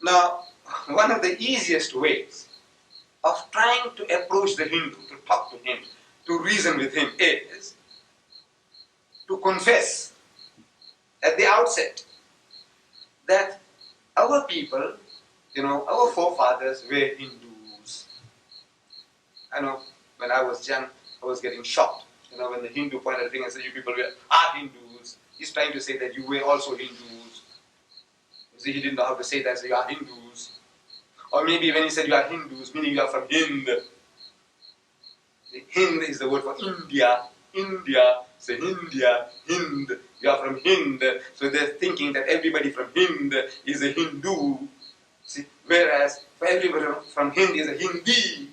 Now, one of the easiest ways of trying to approach the Hindu, to talk to him, to reason with him is to confess at the outset that our people, our forefathers were Hindus. I know when I was young, I was getting shocked. When the Hindu pointed at me and said, you people are Hindus. He's trying to say that you were also Hindus. See, he didn't know how to say that, so you are Hindus. Or maybe when he said you are Hindus, meaning you are from Hind. Hind is the word for India. India, so India, Hind. You are from Hind. So they're thinking that everybody from Hind is a Hindu. See, whereas for everybody from Hind is a Hindi.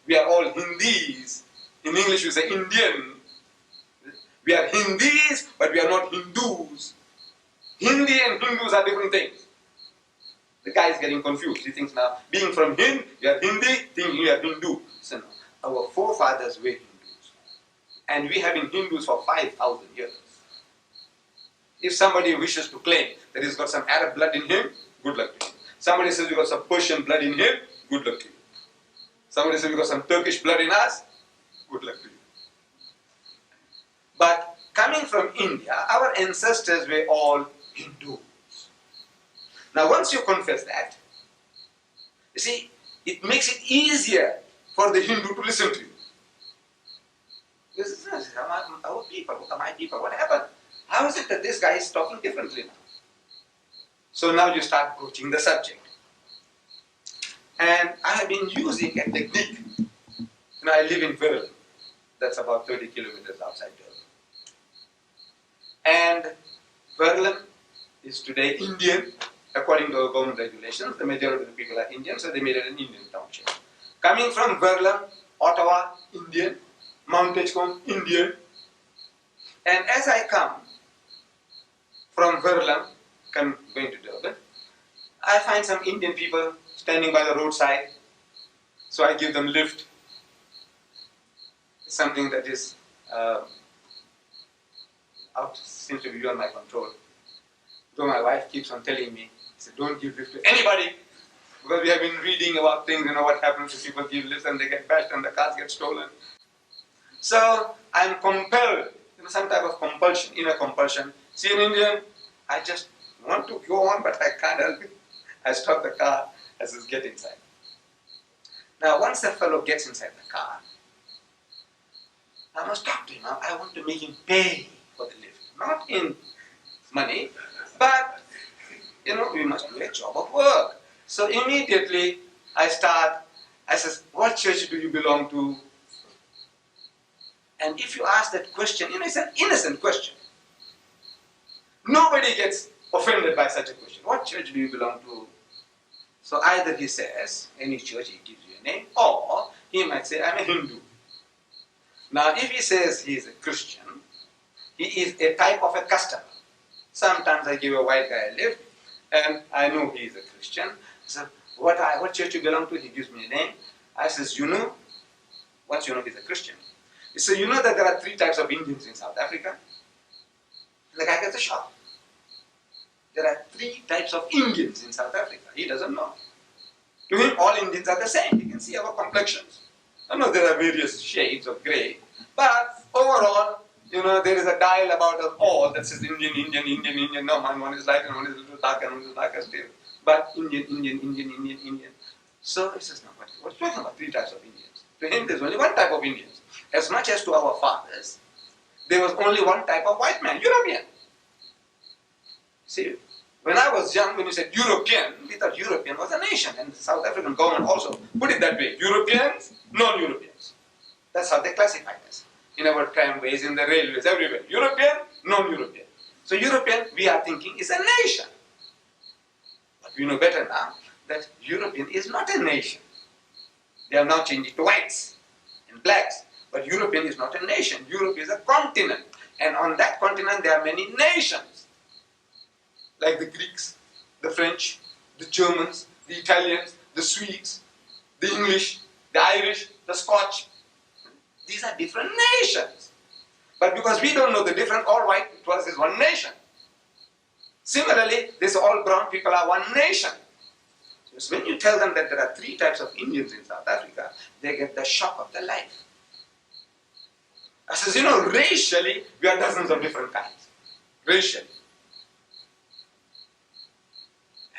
We are all Hindis. In English we say Indian. We are Hindis, but we are not Hindus. Hindi and Hindus are different things. The guy is getting confused. He thinks now, being from Hind, you are Hindi, thinking you are Hindu. So no, our forefathers were Hindus. And we have been Hindus for 5,000 years. If somebody wishes to claim that he's got some Arab blood in him, good luck to him. Somebody says you've got some Persian blood in him, good luck to you. Somebody says you've got some Turkish blood in us, good luck to you. But coming from India, our ancestors were all Hindus. Now once you confess that, you see, it makes it easier for the Hindu to listen to you. This is our people, my people, what happened? How is it that this guy is talking differently now? So now you start broaching the subject. And I have been using a technique. I live in Viral. That's about 30 kilometers outside Durban. And Viral is today Indian, according to our government regulations. The majority of the people are Indian, so they made it an Indian township. Coming from Viral, Ottawa, Indian, Mount Edgecombe, Indian. And as I come from Viral, going to Durban, I find some Indian people standing by the roadside, so I give them lift. It's something that is seems to be beyond my control. Though my wife keeps on telling me, don't give lift to anybody, because we have been reading about things, what happens if people give lifts and they get bashed and the cars get stolen. So I'm compelled, some type of compulsion, inner compulsion. See, in India, I just want to go on, but I can't help it. I stop the car, I says, get inside. Now, once the fellow gets inside the car, I must talk to him. I want to make him pay for the lift. Not in money, but, we must do a job of work. So immediately, I says, what church do you belong to? And if you ask that question, it's an innocent question. Nobody gets offended by such a question. What church do you belong to? So either he says, any church, he gives you a name, or he might say, I'm a Hindu. Now if he says he is a Christian, he is a type of a customer. Sometimes I give a white guy a lift, and I know he is a Christian. So what church you belong to? He gives me a name. I says, once you know he's a Christian. He says, you know that there are 3 types of Indians in South Africa? The guy gets a shock. There are 3 types of Indians in South Africa. He doesn't know. To him, all Indians are the same. He can see our complexions. I know there are various shades of grey, but overall, there is a dial about us all that says Indian, Indian, Indian, Indian. No, one is light and one is a little darker and one is darker still. But Indian, Indian, Indian, Indian, Indian. So he says, no, what's talking about 3 types of Indians? To him, there's only 1 type of Indians. As much as to our fathers, there was only 1 type of white man, European. See, when I was young, when you said European, we thought European was a nation, and the South African government also put it that way. Europeans, non-Europeans. That's how they classified us. In our tramways, in the railways, everywhere. European, non-European. So European, we are thinking, is a nation. But we know better now that European is not a nation. They have now changed it to whites and blacks. But European is not a nation. Europe is a continent. And on that continent, there are many nations. Like the Greeks, the French, the Germans, the Italians, the Swedes, the English, the Irish, the Scotch. These are different nations. But because we don't know the difference, all white to us is one nation. Similarly, this all brown people are one nation. Because when you tell them that there are 3 types of Indians in South Africa, they get the shock of their life. I says, racially, we are dozens of different kinds. Racially.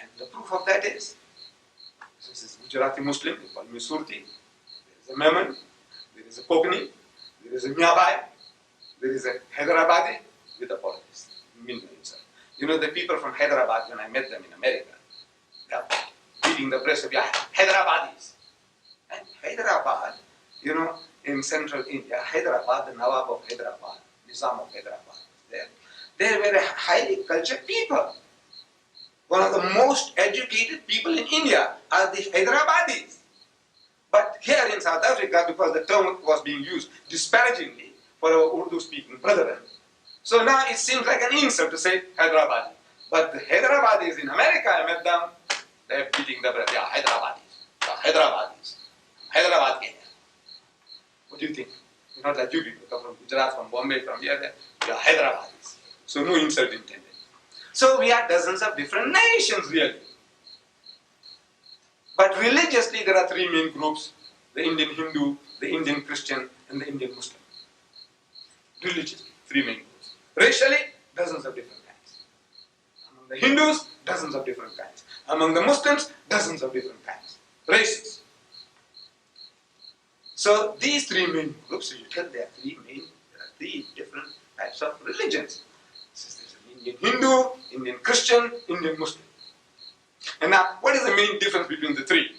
And the proof of that is, this is Gujarati Muslim, they call me Surti. There is a Memon, there is a Kokani, there is a Nyabai, there is a Hyderabadi with a politics. The people from Hyderabad, when I met them in America, they are beating the breast of Hyderabadis. And Hyderabad, in central India, Hyderabad, the Nawab of Hyderabad, Nizam of Hyderabad was there. They were a highly cultured people. One of the most educated people in India are the Hyderabadis. But here in South Africa, because the term was being used disparagingly for our Urdu-speaking brethren, so now it seems like an insult to say Hyderabadi. But the Hyderabadis in America, I met them, they're beating the breath. Yeah, Hyderabadis. Hyderabad, Kenya. What do you think? Not like you people come from Gujarat, from Bombay, from here, there. Yeah, Hyderabadis. So no insult intended. So we are dozens of different nations, really. But religiously, there are 3 main groups: the Indian Hindu, the Indian Christian, and the Indian Muslim. Religiously, 3 main groups. Racially, dozens of different kinds. Among the Hindus, dozens of different kinds. Among the Muslims, dozens of different kinds. Races. So these 3 main groups, so you tell there are 3 different types of religions. There's an Indian Hindu, Indian Christian, Indian Muslim. And now, what is the main difference between the 3?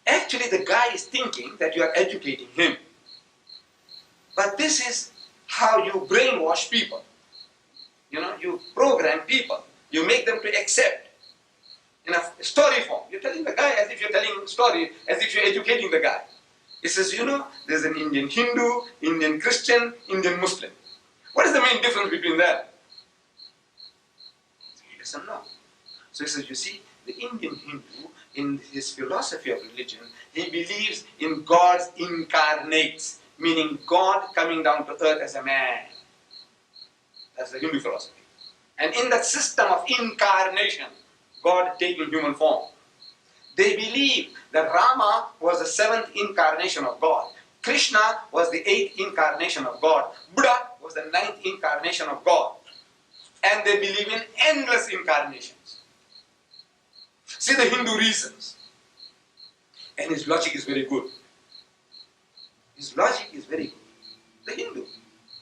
Actually, the guy is thinking that you are educating him. But this is how you brainwash people. You program people. You make them to accept in a story form. You're telling the guy as if you're telling a story, as if you're educating the guy. He says, there's an Indian Hindu, Indian Christian, Indian Muslim. What is the main difference between them? He doesn't know. So he says, you see, the Indian Hindu, in his philosophy of religion, he believes in God's incarnates, meaning God coming down to earth as a man. That's the Hindu philosophy. And in that system of incarnation, God taking human form, they believe that Rama was the 7th incarnation of God, Krishna was the 8th incarnation of God, Buddha was the 9th incarnation of God, and they believe in endless incarnations. See, the Hindu reasons, and his logic is very good. His logic is very good. The Hindu,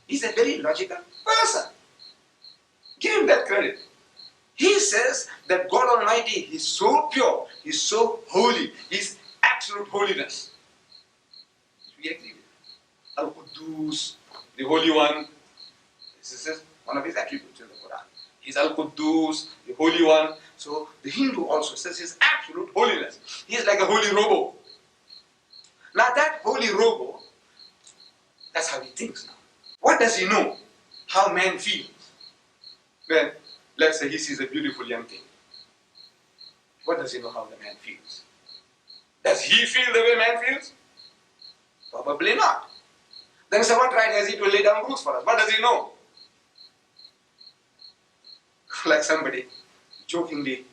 he's a very logical person. Give him that credit. He says that God Almighty is so pure, He's so holy, He's absolute holiness. We agree with that. Al-Quddus, the Holy One, this is one of His attributes in the Quran. He's Al-Quddus, the Holy One. So the Hindu also says His absolute holiness. He is like a holy robo. Now that holy robo, that's how he thinks now. What does he know? How man feels. Well, let's say he sees a beautiful young thing. What does he know how the man feels? Does he feel the way man feels? Probably not. Then so what right has he to lay down rules for us? What does he know? Like somebody jokingly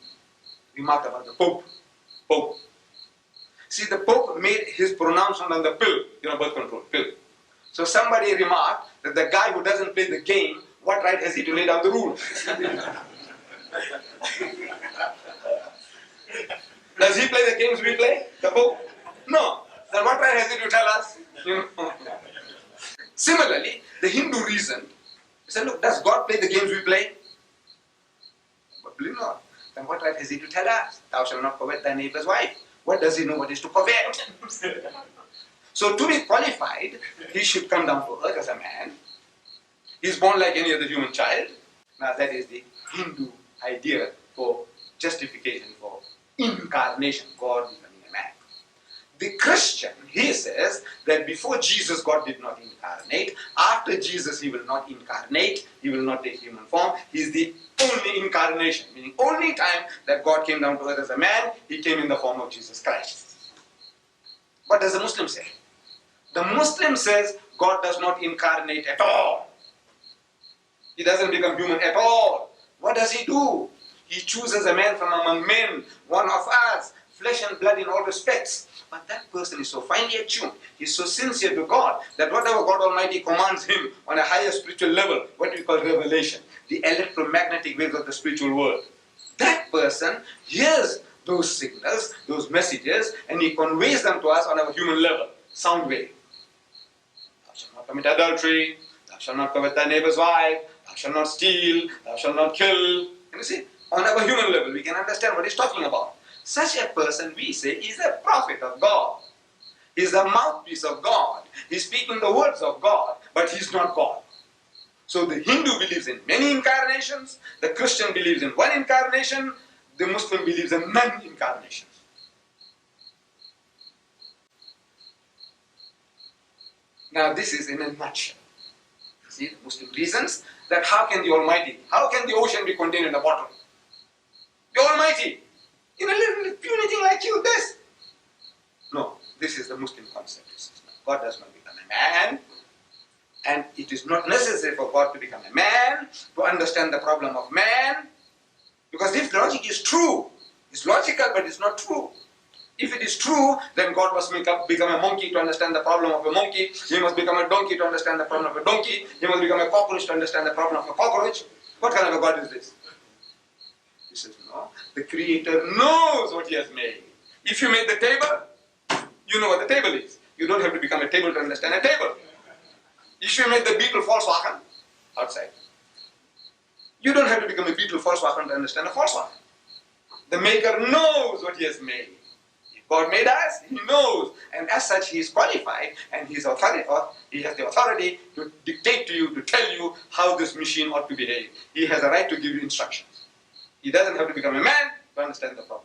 remarked about the Pope. See, the Pope made his pronouncement on the pill, birth control, pill. So somebody remarked that the guy who doesn't play the game, what right has he to lay down the rules? Does he play the games we play? The Pope? No. Then what right has he to tell us? Similarly, the Hindu reasoned, he said, look, does God play the games we play? Probably not. Then what right has he to tell us? Thou shalt not covet thy neighbor's wife. What does he know what is to covet? So to be qualified, he should come down to earth as a man. He's born like any other human child. Now that is the Hindu idea for justification for incarnation, God becoming a man. The Christian, he says that before Jesus, God did not incarnate. After Jesus, he will not incarnate. He will not take human form. He is the only incarnation, meaning only time that God came down to earth as a man, he came in the form of Jesus Christ. What does the Muslim say? The Muslim says God does not incarnate at all. He doesn't become human at all. What does he do? He chooses a man from among men, one of us, flesh and blood in all respects. But that person is so finely attuned, he's so sincere to God, that whatever God Almighty commands him on a higher spiritual level, what we call revelation, the electromagnetic waves of the spiritual world, that person hears those signals, those messages, and he conveys them to us on a human level, sound wave. Thou shalt not commit adultery, thou shalt not covet thy neighbor's wife, thou shalt not steal, thou shalt not kill. Can you see? On our human level, we can understand what he's talking about. Such a person, we say, is a prophet of God. He's the mouthpiece of God. He's speaking the words of God, but he's not God. So the Hindu believes in many incarnations, the Christian believes in one incarnation, the Muslim believes in many incarnations. Now this is in a nutshell. See, the Muslim reasons that how can the Almighty, how can the ocean be contained in a bottle? The Almighty, in a little puny thing like you, this. No, this is the Muslim concept. God does not become a man, and it is not necessary for God to become a man to understand the problem of man, because if logic is true, it's logical but it's not true. If it is true, then God must become a monkey to understand the problem of a monkey. He must become a donkey to understand the problem of a donkey. He must become a cockroach to understand the problem of a cockroach. What kind of a God is this? He says, no, the Creator knows what He has made. If you made the table, you know what the table is. You don't have to become a table to understand a table. If you made the beetle Volkswagen outside, you don't have to become a beetle Volkswagen to understand a Volkswagen. The Maker knows what He has made. If God made us, He knows, and as such He is qualified, and He has the authority to dictate to you, to tell you how this machine ought to behave. He has a right to give you instructions. He doesn't have to become a man to understand the problem.